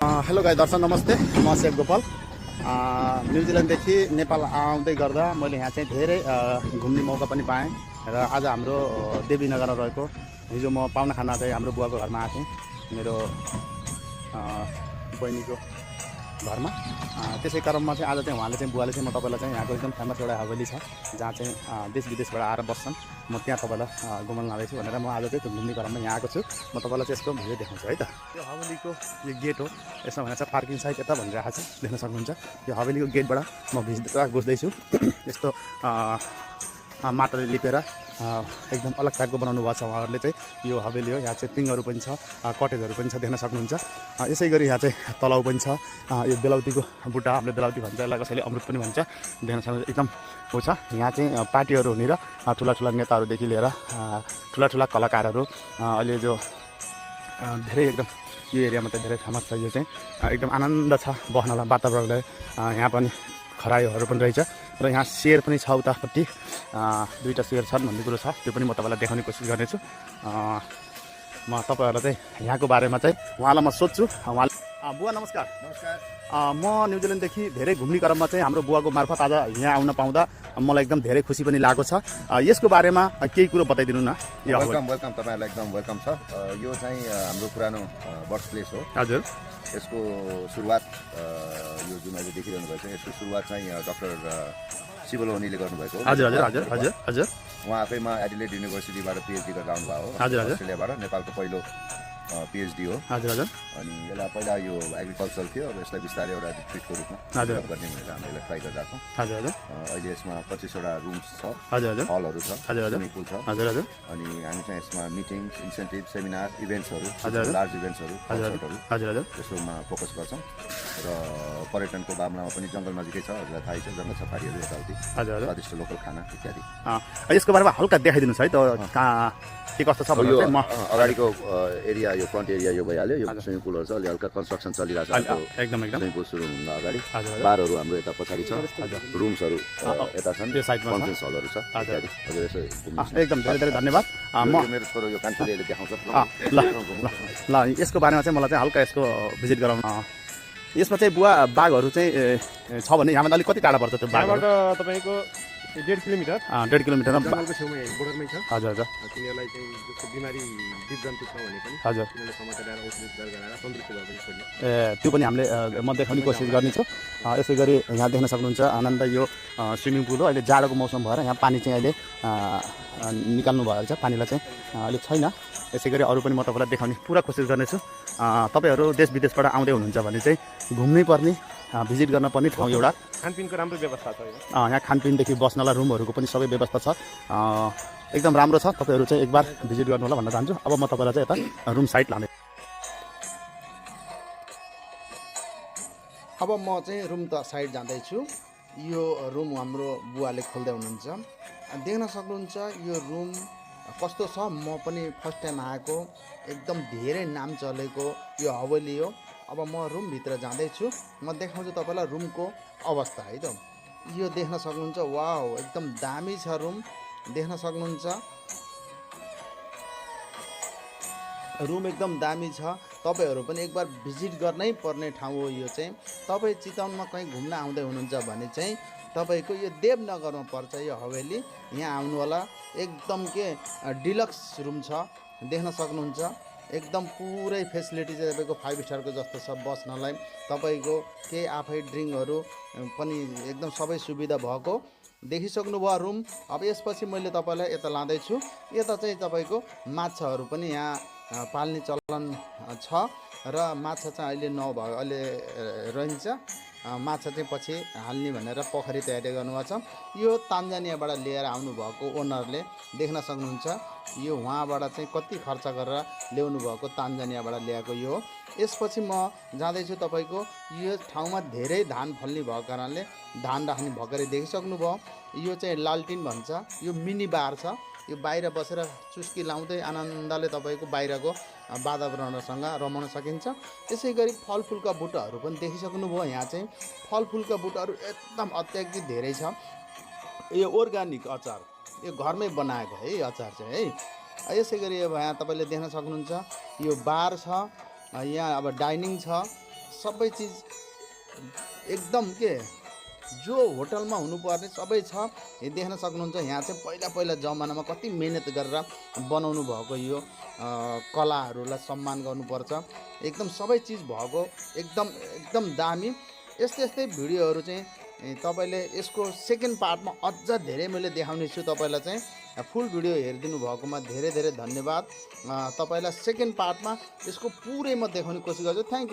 Hello गाई दर्शक नमस्ते, म शेख गोपाल। न्युजिल्यान्डदेखि नेपाल आउँदै गर्दा मैले यहाँ चाहिँ धेरै घुम्ने मौका पनि पाएँ र आज हाम्रो देवीनगरमा रहेको हिजो म पाहुना खाना चाहिँ हाम्रो बुवाको घरमा आएको थिएँ, मेरो बहिनीको घरमा। त्यसै क्रममा चाहिँ आज चाहिँ उहाँले चाहिँ बुवाले चाहिँ म तपाईँलाई चाहिँ यहाँको एकदम फेमस एउटा हवेली छ जहाँ चाहिँ देश विदेशबाट आएर बस्छन्, म त्यहाँ तपाईँलाई घुमाउन लाँदैछु भनेर म आज चाहिँ त्यो घुम्ने क्रममा यहाँ आएको छु। म तपाईँलाई चाहिँ यसको भिडियो देखाउँछु है त। यो हवेलीको यो गेट हो, यसमा भनेर चाहिँ पार्किङ साइड यता भनिरहेको छ, देख्न सक्नुहुन्छ। यो हवेलीको गेटबाट म भित्र घुस्दैछु। यस्तो माटोले लिपेर एकदम अलग टाइपको बनाउनु भएको छ उहाँहरूले चाहिँ। यो हवेली हो, यहाँ चाहिँ पिङहरू पनि छ, कटेजहरू पनि छ, देख्न सक्नुहुन्छ। यसै गरी यहाँ चाहिँ तलाउ पनि छ। यो बेलाउतीको बुट्टा, हामीले बेलाउती भन्छ, यसलाई कसैले अमृत पनि भन्छ, देख्न सक्नुहुन्छ। एकदम हो छ यहाँ चाहिँ पार्टीहरू हुने र ठुला ठुला नेताहरूदेखि लिएर ठुला ठुला कलाकारहरू अहिले जो धेरै एकदम यो एरियामा चाहिँ धेरै फेमस छ। यो चाहिँ एकदम आनन्द छ बस्नलाई, वातावरणलाई। यहाँ पनि खरायोहरू पनि रहेछ र यहाँ शेर पनि छ, उतापट्टि दुईवटा शेर छन् भन्ने कुरो छ, त्यो पनि म तपाईँलाई देखाउने कोसिस गर्नेछु। म तपाईँहरूलाई चाहिँ यहाँको बारेमा चाहिँ उहाँलाई म सोध्छु। उहाँले बुवा नमस्कार। नमस्कार। म न्युजिल्यान्डदेखि धेरै घुम्ने क्रममा चाहिँ हाम्रो बुवाको मार्फत आज यहाँ आउन पाउँदा मलाई एकदम धेरै खुसी पनि लागेको छ। यसको बारेमा केही कुरो बताइदिनु न। वेलकम तपाईँहरूलाई एकदम वेलकम छ। यो चाहिँ हाम्रो पुरानो बर्थ प्लेस हो। हजुर। यसको सुरुवात यो जुन अहिले देखिरहनु भएको छ, यसको सुरुवात चाहिँ डाक्टर शिवलोनीले गर्नुभएको हो। हजुर हजुर हजुर हजुर हजुर। उहाँ आफैमा एडिलेड युनिभर्सिटीबाट पिएचडी गरेर आउनुभएको हो। हजुर हजुर। अस्ट्रेलियाबाट, नेपालको पहिलो पिएचडी हो। हजुर हजुर। अनि यसलाई पहिला यो एग्रिकल्चर थियो, अब यसलाई बिस्तारै एउटा रिट्रिटको रूपमा डेभलप गर्ने भनेर हामीले यसलाई ट्राई गरिरहेको छौँ। हजुर हजुर। अहिले यसमा 25वटा रुम्स छ, हजुर हजुर, हलहरू छ, हजुर हजुर, स्विमिङ पुल छ। हजुर हजुर। अनि हामी चाहिँ यसमा मिटिङ्स, इन्सेन्टिभ, सेमिनार, इभेन्ट्सहरू, हजुर लार्ज इभेन्ट्सहरू, कन्सर्टहरू हजुर हजुर त्यसमा फोकस गर्छौँ। र पर्यटनको मामलामा पनि जङ्गल नजिकै छ, हजुरलाई थाहै छ, जङ्गल सफारीहरू यताउति, हजुर हजुर, स्वादिष्ट लोकल खाना इत्यादि। यसको बारेमा हल्का देखाइदिनुहोस् है त, कहाँ के कस्तो छ भनेर चाहिँ। म अगाडिको एरिया, यो फ्रन्ट एरिया यो भइहाल्यो। यो स्विमिङ पुलहरू छ, अलि हल्का कन्स्ट्रक्सन चलिरहेको छ। एकदम एकदम स्विमिङ पुल सुरु हुनुभन्दा अगाडि हजुर बारहरू हाम्रो यता पछाडि छ, रुम्सहरू यता छन्, त्यो साइडमा कन्फरेन्स हलहरू छ इत्यादि। हजुर यसो एकदम धेरै धेरै धन्यवाद। म मेरो छोरो यो कान्छोले देखाउँछ। ल यसको बारेमा चाहिँ मलाई चाहिँ हल्का यसको भिजिट गराउनु। यसमा चाहिँ बुवा बाघहरू चाहिँ छ भने यहाँबाट अलिक कति टाढा पर्छ त्यो बाघबाट? तपाईँको 1.5 किलोमिटर। 1.5 किलोमिटर जङ्गलको छेउमै बोर्डरमै छ। हजुर हजुर। तिनीहरूलाई चाहिँ जस्तो बिमारी जीवजन्तु छ भने पनि हजुर तिनीहरूलाई समातेर ल्याएर औषधि उपचार गराएर तन्दुरुस्त भए पनि छोड्ने। त्यो पनि हामीले म देखाउने कोसिस गर्नेछु। यसै गरी यहाँ देख्न सक्नुहुन्छ आनन्द यो स्विमिङ पुल हो। अहिले जाडोको मौसम भएर यहाँ पानी चाहिँ अहिले निकाल्नु भएर चाहिँ पानीलाई चाहिँ अहिले छैन। यसै गरी अरू पनि म तपाईँलाई देखाउने पुरा कोसिस गर्नेछु। तपाईँहरू देश विदेशबाट आउँदै हुनुहुन्छ भने चाहिँ घुम्नै पर्ने, भिजिट गर्न पर्ने ठाउँ एउटा। खानपिनको राम्रो व्यवस्था छ। यहाँ खानपिनदेखि बस्नलाई रुमहरूको पनि सबै व्यवस्था छ, एकदम राम्रो छ। तपाईँहरू चाहिँ एकबार भिजिट गर्नु होला भन्न चाहन्छु। अब म तपाईँलाई चाहिँ यता रुम साइड लाने। अब म चाहिँ रुम त साइड जाँदैछु। यो रुम हाम्रो बुवाले खोल्दै हुनुहुन्छ, देख्न सक्नुहुन्छ। यो रुम कस्तो छ, म पनि फर्स्ट टाइम आएको, एकदम धेरै नाम चलेको यो हवेली हो। अब म रुमभित्र जाँदैछु, म देखाउँछु तपाईँलाई रुमको अवस्था है त। यो देख्न सक्नुहुन्छ, वाउ एकदम दामी छ रुम, देख्न सक्नुहुन्छ। रुम एकदम दामी छ। तपाईँहरू पनि एकबार भिजिट गर्नै पर्ने ठाउँ हो यो चाहिँ। तपाईँ चितवनमा कहीँ घुम्न आउँदै हुनुहुन्छ भने चाहिँ तपाईँको यो देवनगरमा पर्छ यो हवेली, यहाँ आउनु होला। एकदम के डिलक्स रुम छ, देख्न सक्नुहुन्छ। एकदम पुरै फेसिलिटी चाहिँ तपाईँको 5 स्टारको जस्तो छ बस्नलाई। तपाईँको केही आफै ड्रिङ्कहरू पनि एकदम सबै सुविधा भएको देखिसक्नुभयो रुम। अब यसपछि मैले तपाईँलाई यता लाँदैछु। यता चाहिँ तपाईँको माछाहरू पनि यहाँ पाल्ने चलन छ र माछा चाहिँ अहिले नभयो, अहिले रहन्छ। माछा चाहिँ पछि हाल्ने भनेर पोखरी तयारी गर्नुभएको छ। यो तान्जानियाबाट लिएर आउनुभएको ओनरले, देख्न सक्नुहुन्छ। यो उहाँबाट चाहिँ कति खर्च गरेर ल्याउनु भएको, तान्जानियाबाट ल्याएको यो। यसपछि म जाँदैछु। तपाईँको यो ठाउँमा धेरै धान फल्ने भएको कारणले धान राख्ने भर्खरै देखिसक्नुभयो। यो चाहिँ लालटिन भन्छ, यो मिनी बार छ। यो बाहिर बसेर चुस्की लाउँदै आनन्दले तपाईँको बाहिरको वातावरणसँग रमाउन सकिन्छ। त्यसै गरी फलफुलका बुट्टाहरू पनि देखिसक्नुभयो। यहाँ चाहिँ फलफुलका बुट्टाहरू एकदम अत्याधिक धेरै छ। यो अर्ग्यानिक अचार, यो घरमै बनाएको है अचार चाहिँ है। यसै गरी अब यहाँ तपाईँले देख्न सक्नुहुन्छ, यो बार छ, यहाँ अब डाइनिङ छ। सबै चिज एकदम के जो होटलमा हुनुपर्ने सबै छ। यो देख्न सक्नुहुन्छ यहाँ चाहिँ पहिला जमानामा कति मेहनत गरेर बनाउनु भएको यो कलाहरूलाई सम्मान गर्नुपर्छ। एकदम सबै चिज भएको एकदम दामी। यस्तै भिडियोहरू चाहिँ तपाईँले यसको सेकेन्ड पार्टमा अझ धेरै मैले देखाउने छु तपाईँलाई चाहिँ। फुल भिडियो हेरिदिनु भएकोमा धेरै धन्यवाद। तपाईँलाई सेकेन्ड पार्टमा यसको पुरै म देखाउने कोसिस गर्छु। Thank you.